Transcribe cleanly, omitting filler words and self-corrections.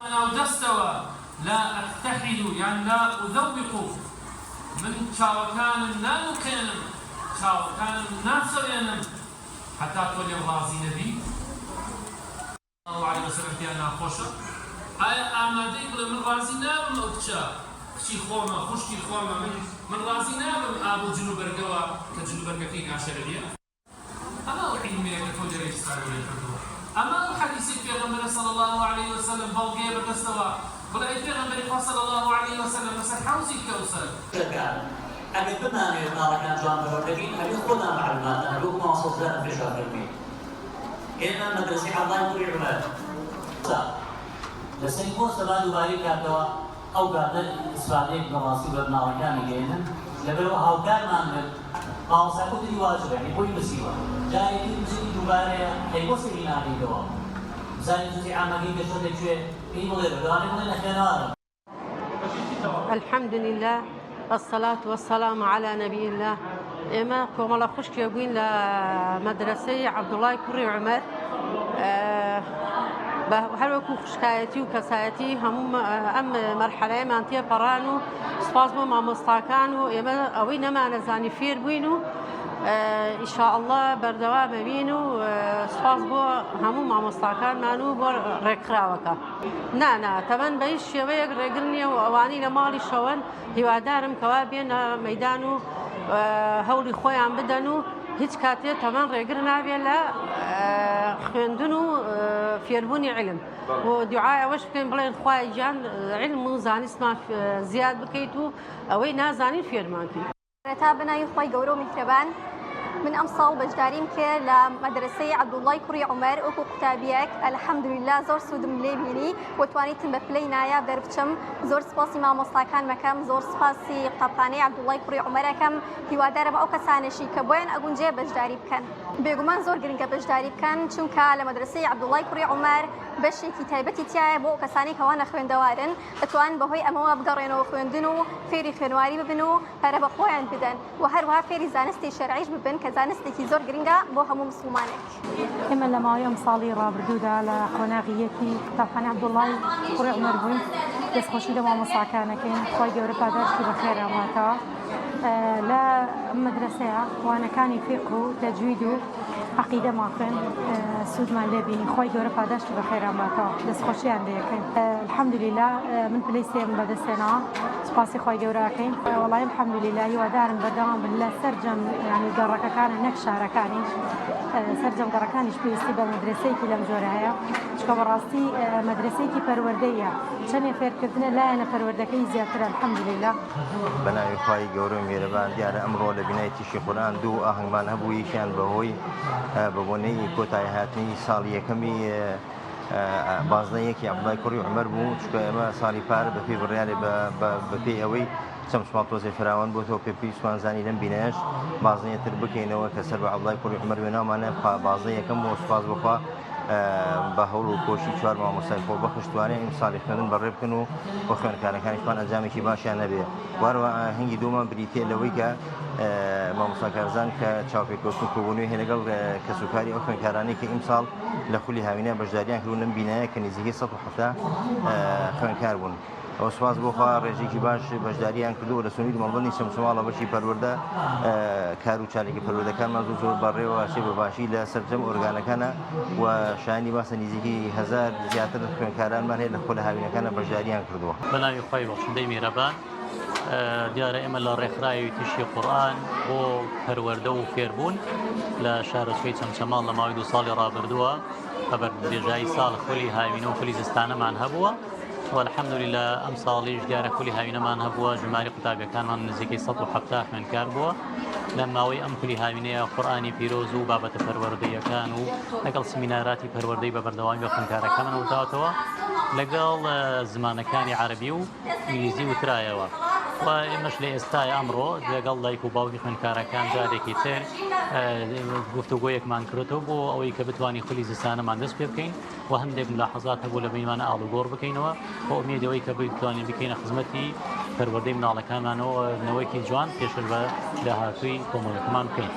أنا دستوا لا أتحد يعني لا أذوق من شاوكان لا نكن شاوكان نفسه يعني حتى تولي غازي نبي الله عليه وسلم أنا خوشة آماده يقول من غازي نابم أكشا خشي خوما خشكي خوما من غازي نابم أبو جنوب الرقوة كجنوب الرقوة عشرية أما علمي كتوجه ريستار ولا أما حديث في غمر صلى الله عليه وسلم بوقي بالمستوى ولا في غمر صلى الله عليه وسلم مثل حوزي كوثر. أبي بدنا نرى كان جوان بهردين أبي خدنا معلومات أبي ما وصلت لنا في شهر المية. إنما مدرسة الله يقول عمر. لسنكون سباد وبارك كاتوا أو قادر إسرائيل براسي برنامج كان جينا لبرو هاو كان مانجل ما وصلت لي واجب يعني كل مسيرة جاي تمشي دوباره هيكون سيرنا عليه دوام زين تجي عملي بشرط شوي في مغرب أنا من الأخيار. الحمد لله والصلاة والسلام على نبي الله. إما كم الله خوش كيبين لمدرسة عبد الله كري عمر بهر وكو خشكايتي وكسايتي هم مرحلة ما أنتي برانو سبازمو ما مستاكانو إما أوينا ما نزاني فير بينو إن شاء الله بردوام بينو سبازمو هم ما مستاكان مانو بور ركراوكا نا تمن بيش شوية رجلني وأواني لمالي شوان هوادارم كوابين ميدانو هولي خوي عم بدنو هیچ کاتی تمام رجل نبی لا خندونو فيربوني علم ودعاء وش بكين بلين خوي جان علم وزاني اسمه زياد بكيتو أوي نازاني فيرمانكي. رتابنا يخوي جورو مهربان من أمصال بجدارين كير لمدرسة عبد الله كري عمر أكو كتابيك الحمد لله زور سودم ليبيني وتواني تم بفلي نايا دربشم زور سباسي مع مستكان مكان زور سباسي قبطاني عبد الله كري عمر كم هوادار بأو كسانشي كبوين أقول جي بجداري بكن بيجومان زور جرينك بجداري بكن شون لمدرسة عبد الله كري عمر بشي كتابتي تاعي بو كساني كوانا خوين دوارن اتوان بهوي أموا بقرينو خويندنو فيري خنواري ببنو هرب خوين بدن وهروها فيري زانستي شرعيش ببن زانستێکی زۆر گرنگە بۆ هەموو مسلمانێک. ئێمە لە ماوەیەم ساڵی ڕابردوودا لە قۆناغیەتی قوتابخانەی عەبدوڵڵای کوڕی عومەر بووین دەستخۆشی لە مامۆستاکانەکەین خۆی گەورە پاداشتی بەخێر هەماتەوە لە مەدرسەیە وانەکانی فقه و تەجوید و عەقیدەمان خوێن سوودمان لێبینی خۆی گەورە پاداشتی بەخێر هەماتەوە دەستخۆشییان لێ یەکەین. الحەمدوللیلا من پلەی سێم بەدەستێنەوە سوپاسی خۆی گەورەکەین وەڵای الحەمدوللیلا هیوادارم بەردەوام بن لە سەرجەم یعنی گەڕەکەکانە نەک شارەکانیش سەرجەم گەڕەکانیش پێویستی بە مەدرسەیەکی لەم جۆرە هەیە چکە بەڕاستی مەدرسەیەکی پەروەردەیە چەندێ فێرکردنە لایەنە پەروەردەکەی زیاترە الحەمدوللیلا. بەناوی خوای گەورە و میهرەبان دیارە ئەمڕۆ لە بینایی تیشی قورئان دوو ئاهەنگمان هەبوو یەکیان بەهۆی بەبوونەی کۆتایی هاتنی ساڵی یەکەمی بازنەیەکی عەبدوڵای کوڕی عومەر بوو چکە ئێمە ساڵی پارە بەپێی بڕیارێ بەپێی ئەوەی چەند سوپاسۆزی فراوان بۆتەوە پێی سوانزانی لەم بینایش بازنەیەتر بکەینەوە کە سەر بە عەبدوڵای کوڕی عومەر وێناومانە بازنەی یەکەم و سوپاس بخوا بە هەوڵ و کۆشی چوار مامۆستای خۆبەخش توانێ ئەم ساڵی خوێندن بەڕێ بکەن و بۆ خوێندکارەکانیشمان ئەنجامێکی باشیان نەبێ. وارەوە هەنگی دوومان بریتێ لەوەی کە مامۆستاکارزان کە چاوپێککەوتن کۆبوونەوەی هەیە لەگەڵ کەسوکاری ئەو خوێندکارانەی کە ئیمساڵ لە خولی هاوینە بەشداریان کردو لەم بینایە کە نزیکەی 170 خوێندکار بوون. ئەو سوپاس بۆخوا ڕێژێکی باش بەشداریان کردو لە سنووری مەڵبەندی شەمسوماڵە بەشی پەروەردە کار و چالێکی پەروەردەکانمان زۆر بەڕێوە چێ بەباشی لە سەرجەم ئۆرگانەکانە و شایانی باسە نزیکی 1000 زیاتر خوێندکارانمان هەیە لە خۆ لە هاوینەکانە بەشداریان کردووە. بەناوی خوای بەخشندەی میهرەبان دیارە ئێمە لە ڕێکخراوی تیشی قورئان بۆ پەروەردە و فێربوون لە شارەچکەی چەمچەماڵ لە ماوەی 2 ساڵی ڕابردووە خەبەر درێژایی ساڵ خولی هاوینە و خولی زستانەمان هەبووە والحەمدوللیلا ئەم ساڵیش دیارە خولی هاوینەمان هەبووە ژماری قوتابیەکانمان نزیکەی 170 خوێندکار بووە لە ماوەی ئەم خولی هاوینەیە قورئانی پیرۆز و بابەتە پەروەردەیەکان و لەگەڵ سمیناراتی پەروەردەی بە بەردەوامی بە خوێندکارەکانمان وتاوەتەوە لەگەڵ زمانەکانی عەرەبی و ئینگلیزی وترایەوە و ئێمەش لە ئێستای ئەمڕۆ لەگەڵ دایک و باوکی خوێندکارەکان جارێکی تر گفتوگۆیەکمان کردەوە بۆ ئەوەی کە بتوانین خولی زستانەمان دەست پێ بکەین و هەندێک ملاحەزات هەبوو لە بینمانە ئاڵوگۆڕ بکەینەوە بۆ ئومێدەوەی کە بتوانین بکەینە خزمەتی پەروەردەی مناڵەکانمانەوە نەوەیەکی جوان پێشتر بە داهاتووی کۆمەڵگەکەمان بکەین.